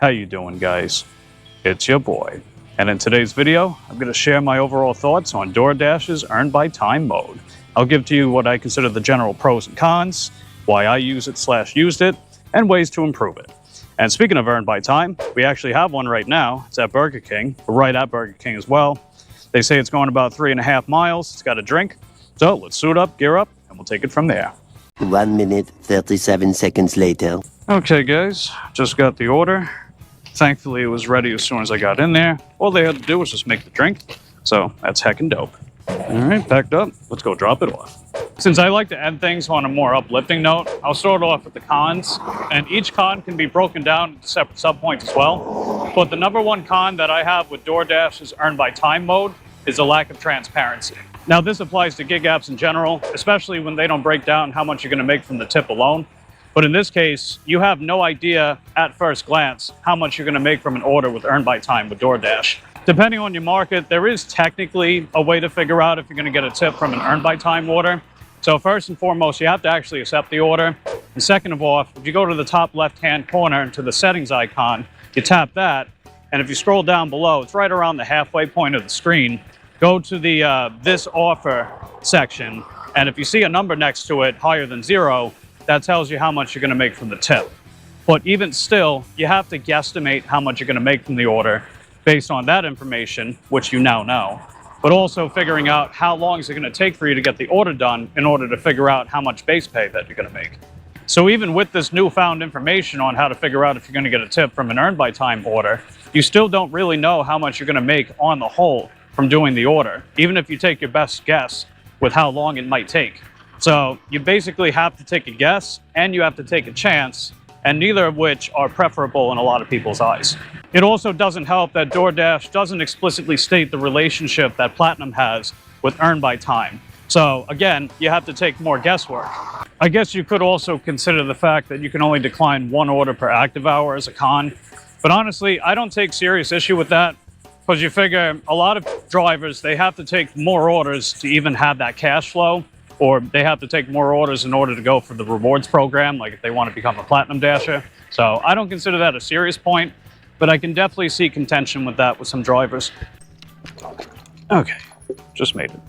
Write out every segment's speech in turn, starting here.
How you doing, guys? It's your boy. And in today's video, I'm going to share my overall thoughts on DoorDash's Earn by Time mode. I'll give to you what I consider the general pros and cons, why I use it / used it, and ways to improve it. And speaking of Earn by Time, we actually have one right now. It's at Burger King. We're right at Burger King as well. They say it's going about 3.5 miles. It's got a drink. So let's suit up, gear up, and we'll take it from there. 1 minute, 37 seconds later. Okay, guys, just got the order. Thankfully, it was ready as soon as I got in there. All they had to do was just make the drink. So that's heckin' dope. All right, packed up. Let's go drop it off. Since I like to end things on a more uplifting note, I'll start off with the cons. And each con can be broken down into separate subpoints as well. But the number one con that I have with DoorDash's Earn by Time mode is a lack of transparency. Now, this applies to gig apps in general, especially when they don't break down how much you're going to make from the tip alone. But in this case, you have no idea at first glance how much you're going to make from an order with Earn by Time with DoorDash. Depending on your market, there is technically a way to figure out if you're going to get a tip from an Earn by Time order. So first and foremost, you have to actually accept the order. And second of all, if you go to the top left-hand corner to the settings icon, you tap that. And if you scroll down below, it's right around the halfway point of the screen. Go to the This Offer section. And if you see a number next to it higher than 0, that tells you how much you're going to make from the tip. But even still, you have to guesstimate how much you're going to make from the order based on that information, which you now know. But also figuring out how long is it going to take for you to get the order done in order to figure out how much base pay that you're going to make. So even with this newfound information on how to figure out if you're going to get a tip from an Earn by Time order, you still don't really know how much you're going to make on the whole from doing the order, even if you take your best guess with how long it might take. So you basically have to take a guess and you have to take a chance, and neither of which are preferable in a lot of people's eyes. It also doesn't help that DoorDash doesn't explicitly state the relationship that Platinum has with Earn by Time. So again, you have to take more guesswork. I guess you could also consider the fact that you can only decline 1 order per active hour as a con. But honestly, I don't take serious issue with that, because you figure a lot of drivers, they have to take more orders to even have that cash flow, or they have to take more orders in order to go for the rewards program, like if they want to become a Platinum Dasher. So I don't consider that a serious point, but I can definitely see contention with that with some drivers. Okay, just made it.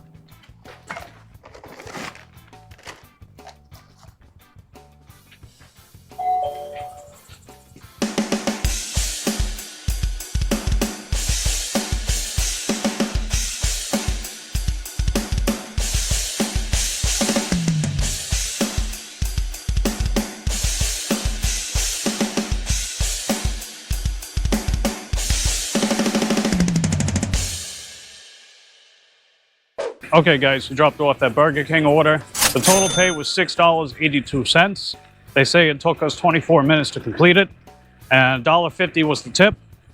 Okay, guys, we dropped off that Burger King order. The total pay was $6.82. They say it took us 24 minutes to complete it, and $1.50 was the tip,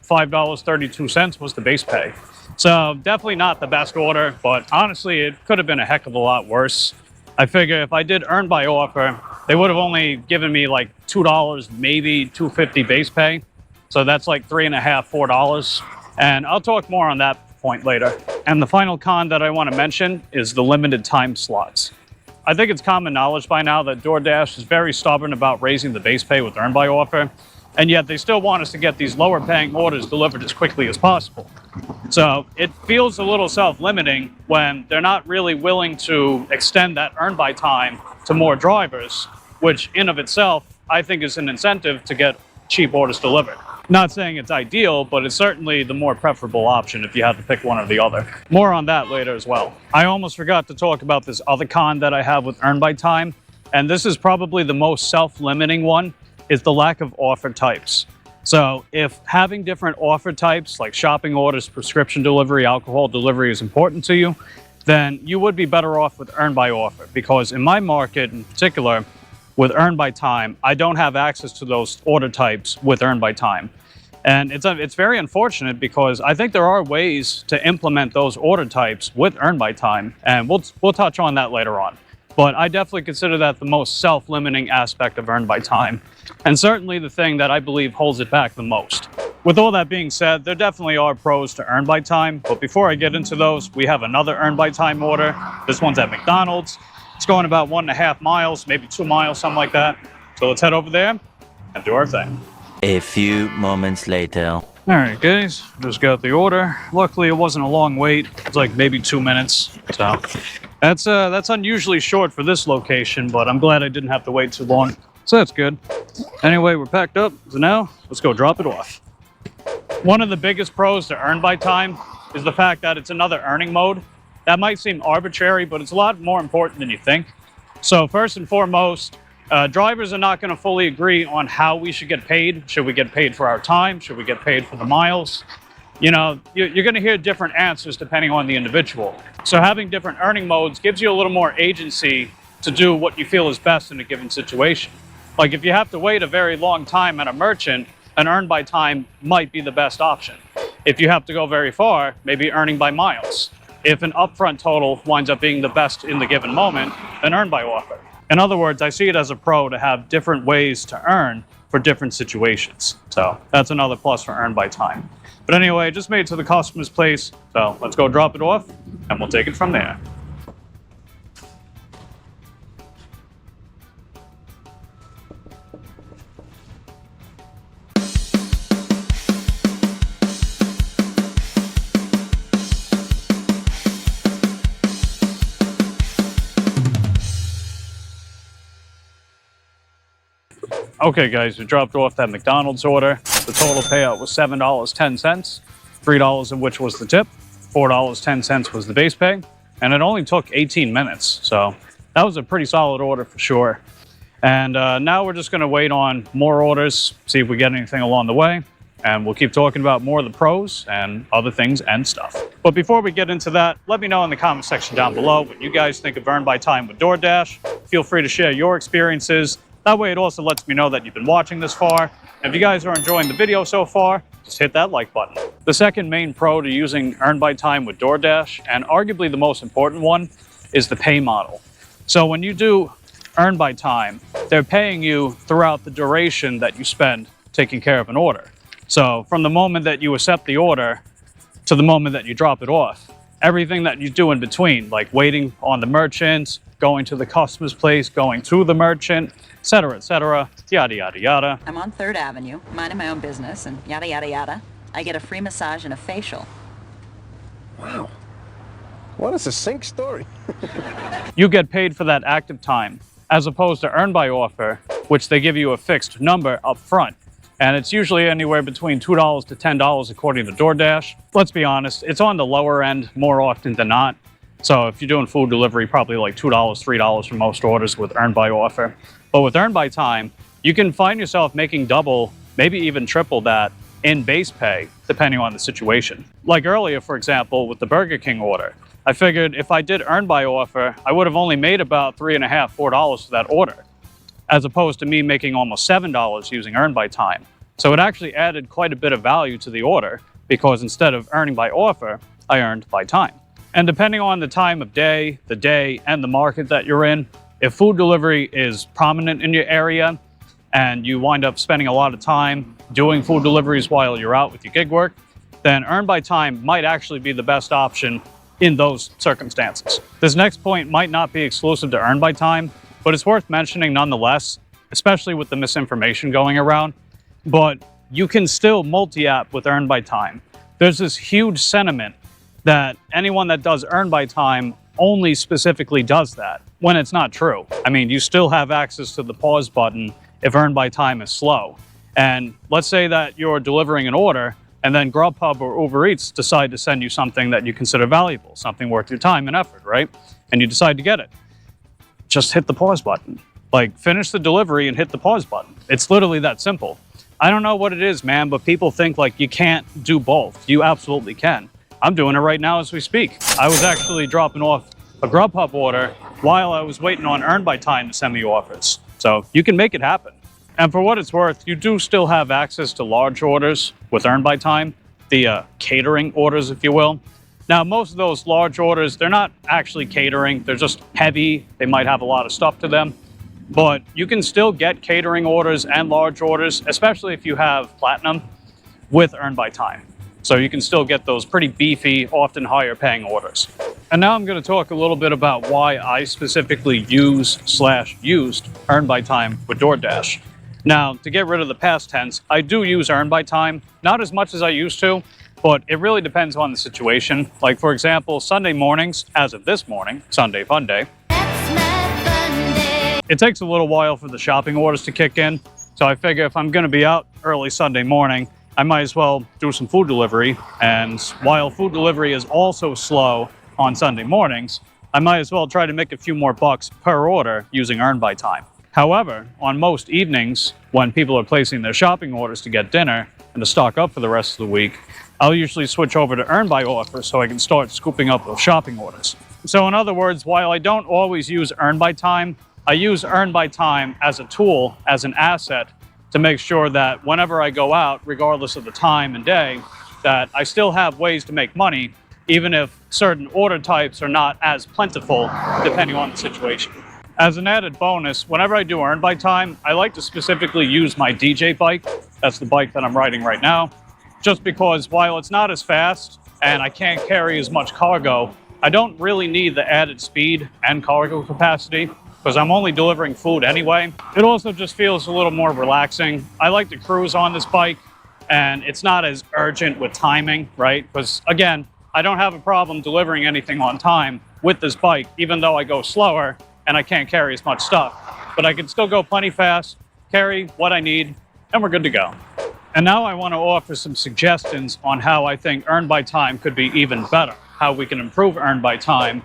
$5.32 was the base pay. So definitely not the best order, but honestly, it could have been a heck of a lot worse. I figure if I did Earn by Offer, they would have only given me like $2, maybe $2.50 base pay. So that's like $3.50, $4. And I'll talk more on that point later. And the final con that I want to mention is the limited time slots. I think it's common knowledge by now that DoorDash is very stubborn about raising the base pay with Earn by Offer, and yet they still want us to get these lower paying orders delivered as quickly as possible. So it feels a little self-limiting when they're not really willing to extend that Earn by Time to more drivers, which in of itself I think is an incentive to get cheap orders delivered. Not saying it's ideal, but it's certainly the more preferable option if you have to pick one or the other. More on that later as well. I almost forgot to talk about this other con that I have with Earn by Time, and this is probably the most self-limiting one, is the lack of offer types. So if having different offer types like shopping orders, prescription delivery, alcohol delivery is important to you, then you would be better off with Earn by Offer, because in my market in particular, with Earn by Time, I don't have access to those order types with Earn by Time. And it's very unfortunate, because I think there are ways to implement those order types with Earn by Time, and we'll touch on that later on. But I definitely consider that the most self-limiting aspect of Earn by Time, and certainly the thing that I believe holds it back the most. With all that being said, there definitely are pros to Earn by Time, but before I get into those, we have another Earn by Time order. This one's at McDonald's. It's going about 1.5 miles, maybe 2 miles, something like that. So let's head over there and do our thing. A few moments later. All right, guys, just got the order. Luckily, it wasn't a long wait. It's like maybe 2 minutes. So that's unusually short for this location, but I'm glad I didn't have to wait too long. So that's good. Anyway, we're packed up. So now let's go drop it off. One of the biggest pros to earn by time is the fact that it's another earning mode. That might seem arbitrary, but it's a lot more important than you think. So first and foremost, drivers are not going to fully agree on how we should get paid. Should we get paid for our time? Should we get paid for the miles? You know, you're going to hear different answers depending on the individual. So having different earning modes gives you a little more agency to do what you feel is best in a given situation. Like if you have to wait a very long time at a merchant, an earn by time might be the best option. If you have to go very far, maybe earning by miles. If an upfront total winds up being the best in the given moment, then earn by offer. In other words, I see it as a pro to have different ways to earn for different situations. So that's another plus for earn by time. But anyway, just made it to the customer's place. So let's go drop it off and we'll take it from there. Okay guys, we dropped off that McDonald's order. The total payout was $7.10, $3 of which was the tip, $4.10 was the base pay, and it only took 18 minutes. So that was a pretty solid order for sure. And now we're just gonna wait on more orders, see if we get anything along the way, and we'll keep talking about more of the pros and other things and stuff. But before we get into that, let me know in the comment section down below what you guys think of earn by time with DoorDash. Feel free to share your experiences. That way it also lets me know that you've been watching this far. And if you guys are enjoying the video so far, just hit that like button. The second main pro to using earn by time with DoorDash, and arguably the most important one, is the pay model. So when you do earn by time, they're paying you throughout the duration that you spend taking care of an order. So from the moment that you accept the order to the moment that you drop it off, everything that you do in between, like waiting on the merchant, going to the customer's place, going to the merchant, et cetera, yada, yada, yada. I'm on 3rd Avenue, minding my own business, and yada, yada, yada. I get a free massage and a facial. Wow. What a succinct story. You get paid for that active time, as opposed to earn by offer, which they give you a fixed number up front. And it's usually anywhere between $2 to $10 according to DoorDash. Let's be honest, it's on the lower end more often than not. So if you're doing food delivery, probably like $2, $3 for most orders with earn by offer. But with earn by time, you can find yourself making double, maybe even triple that in base pay, depending on the situation. Like earlier, for example, with the Burger King order, I figured if I did earn by offer, I would have only made about $3.50, $4 for that order, as opposed to me making almost $7 using earn by time. So it actually added quite a bit of value to the order because instead of earning by offer, I earned by time. And depending on the time of day, and the market that you're in, if food delivery is prominent in your area and you wind up spending a lot of time doing food deliveries while you're out with your gig work, then earn by time might actually be the best option in those circumstances. This next point might not be exclusive to earn by time, but it's worth mentioning nonetheless, especially with the misinformation going around. But you can still multi-app with earn by time. There's this huge sentiment that anyone that does earn by time only specifically does that, when it's not true. I mean, you still have access to the pause button if earn by time is slow. And let's say that you're delivering an order and then Grubhub or Uber Eats decide to send you something that you consider valuable, something worth your time and effort, right? And you decide to get it. Just hit the pause button. Like, finish the delivery and hit the pause button. It's literally that simple. I don't know what it is, man, but people think like you can't do both. You absolutely can. I'm doing it right now as we speak. I was actually dropping off a Grubhub order while I was waiting on earn by time to send me offers. So you can make it happen. And for what it's worth, you do still have access to large orders with earn by time, the catering orders, if you will. Now, most of those large orders, they're not actually catering. They're just heavy. They might have a lot of stuff to them. But you can still get catering orders and large orders, especially if you have Platinum, with earn by time. So you can still get those pretty beefy, often higher paying orders. And now I'm going to talk a little bit about why I specifically used earn by time with DoorDash. Now, to get rid of the past tense, I do use earn by time, not as much as I used to, but it really depends on the situation. Like, for example, Sunday mornings, as of this morning, Sunday Fun Day, it takes a little while for the shopping orders to kick in. So I figure if I'm going to be out early Sunday morning, I might as well do some food delivery. And while food delivery is also slow on Sunday mornings, I might as well try to make a few more bucks per order using earn by time. However, on most evenings, when people are placing their shopping orders to get dinner and to stock up for the rest of the week, I'll usually switch over to earn by offer so I can start scooping up those shopping orders. So in other words, while I don't always use earn by time, I use earn by time as a tool, as an asset, to make sure that whenever I go out, regardless of the time and day, that I still have ways to make money, even if certain order types are not as plentiful, depending on the situation. As an added bonus, whenever I do earn by time, I like to specifically use my DJ bike. That's the bike that I'm riding right now. Just because while it's not as fast and I can't carry as much cargo, I don't really need the added speed and cargo capacity because I'm only delivering food anyway. It also just feels a little more relaxing. I like to cruise on this bike and it's not as urgent with timing, right? Because again, I don't have a problem delivering anything on time with this bike, even though I go slower and I can't carry as much stuff. But I can still go plenty fast, carry what I need, and we're good to go. And now I want to offer some suggestions on how I think earn by time could be even better, how we can improve earn by time,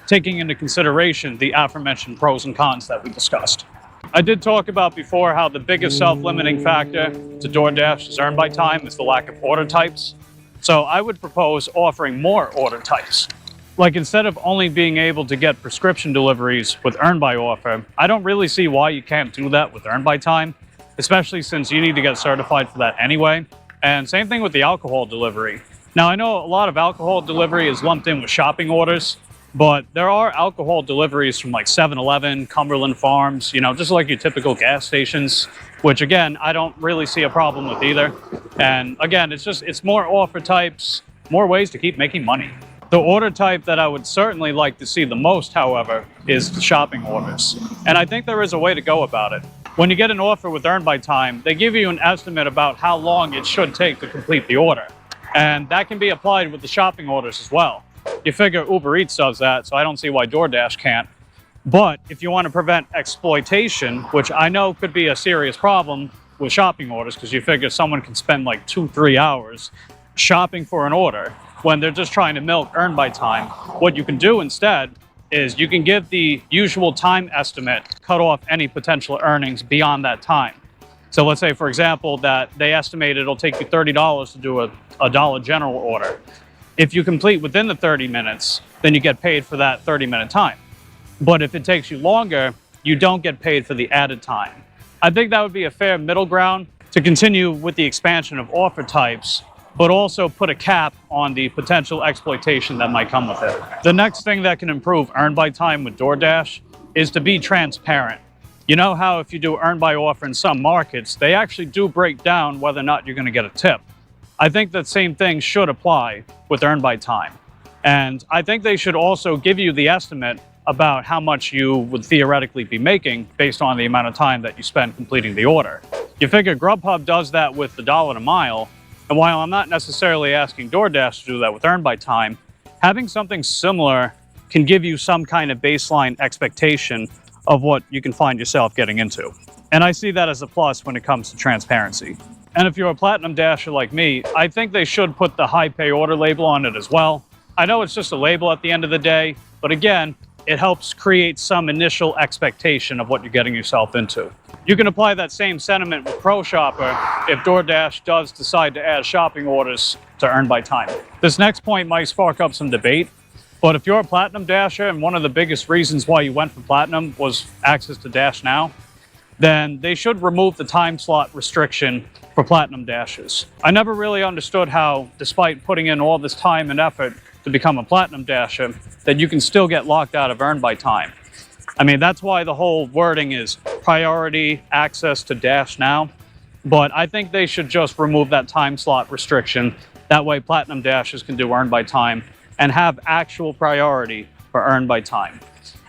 taking into consideration the aforementioned pros and cons that we discussed. I did talk about before how the biggest self-limiting factor to DoorDash's earn by time is the lack of order types. So I would propose offering more order types. Like instead of only being able to get prescription deliveries with earn by offer, I don't really see why you can't do that with earn by time, especially since you need to get certified for that anyway. And same thing with the alcohol delivery. Now I know a lot of alcohol delivery is lumped in with shopping orders, but there are alcohol deliveries from like 7-Eleven, Cumberland Farms, just like your typical gas stations, which again, I don't really see a problem with either. And again, it's more offer types, more ways to keep making money. The order type that I would certainly like to see the most, however, is the shopping orders. And I think there is a way to go about it. When you get an offer with earn by time, they give you an estimate about how long it should take to complete the order. And that can be applied with the shopping orders as well. You figure Uber Eats does that, so I don't see why DoorDash can't. But if you want to prevent exploitation, which I know could be a serious problem with shopping orders, because you figure someone can spend like 2-3 hours shopping for an order when they're just trying to milk earn by time, what you can do instead is you can give the usual time estimate, cut off any potential earnings beyond that time. So let's say, for example, that they estimate it'll take you $30 to do a Dollar General order. If you complete within the 30 minutes, then you get paid for that 30-minute time. But if it takes you longer, you don't get paid for the added time. I think that would be a fair middle ground to continue with the expansion of offer types, but also put a cap on the potential exploitation that might come with it. The next thing that can improve earn by time with DoorDash is to be transparent. You know how if you do earn by offer in some markets, they actually do break down whether or not you're going to get a tip. I think that same thing should apply with earn by time. And I think they should also give you the estimate about how much you would theoretically be making based on the amount of time that you spend completing the order. You figure Grubhub does that with the dollar a mile. And while I'm not necessarily asking DoorDash to do that with earn by time, having something similar can give you some kind of baseline expectation of what you can find yourself getting into. And I see that as a plus when it comes to transparency. And if you're a Platinum Dasher like me, I think they should put the high pay order label on it as well. I know it's just a label at the end of the day, but again, it helps create some initial expectation of what you're getting yourself into. You can apply that same sentiment with Pro Shopper if DoorDash does decide to add shopping orders to earn by time. This next point might spark up some debate, but if you're a Platinum Dasher and one of the biggest reasons why you went for Platinum was access to Dash Now, then they should remove the time slot restriction for Platinum Dashers. I never really understood how, despite putting in all this time and effort to become a Platinum Dasher, that you can still get locked out of earn by time. I mean, that's why the whole wording is priority access to Dash Now. But I think they should just remove that time slot restriction. That way Platinum Dashers can do earn by time and have actual priority for earn by time.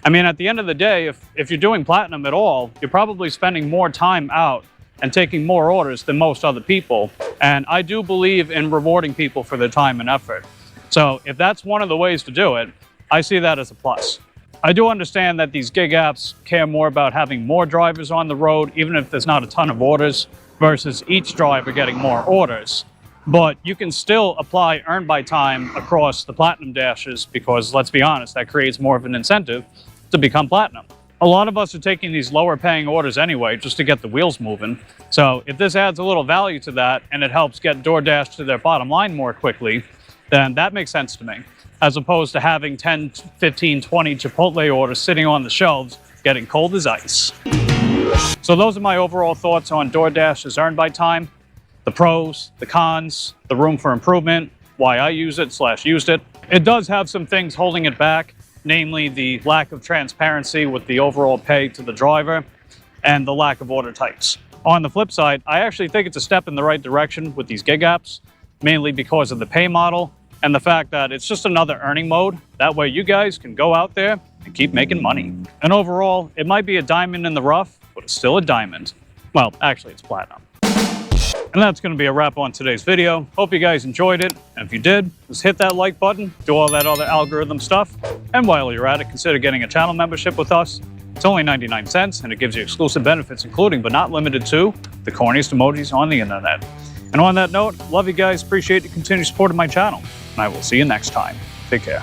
I mean, at the end of the day, if you're doing Platinum at all, you're probably spending more time out and taking more orders than most other people. And I do believe in rewarding people for their time and effort. So if that's one of the ways to do it, I see that as a plus. I do understand that these gig apps care more about having more drivers on the road, even if there's not a ton of orders, versus each driver getting more orders. But you can still apply earn by time across the Platinum Dashes because, let's be honest, that creates more of an incentive to become Platinum. A lot of us are taking these lower paying orders anyway just to get the wheels moving. So if this adds a little value to that and it helps get DoorDash to their bottom line more quickly, then that makes sense to me, as opposed to having 10, 15, 20 Chipotle orders sitting on the shelves getting cold as ice. So those are my overall thoughts on DoorDash's earn by time, the pros, the cons, the room for improvement, why I use it / used it. It does have some things holding it back, namely the lack of transparency with the overall pay to the driver and the lack of order types. On the flip side, I actually think it's a step in the right direction with these gig apps, mainly because of the pay model and the fact that it's just another earning mode. That way you guys can go out there and keep making money. And overall, it might be a diamond in the rough, but it's still a diamond. Well, actually it's platinum. And that's going to be a wrap on today's video. Hope you guys enjoyed it. And if you did, just hit that like button, do all that other algorithm stuff. And while you're at it, consider getting a channel membership with us. It's only 99 cents and it gives you exclusive benefits, including but not limited to the corniest emojis on the internet. And on that note, love you guys, appreciate the continued support of my channel. And I will see you next time. Take care.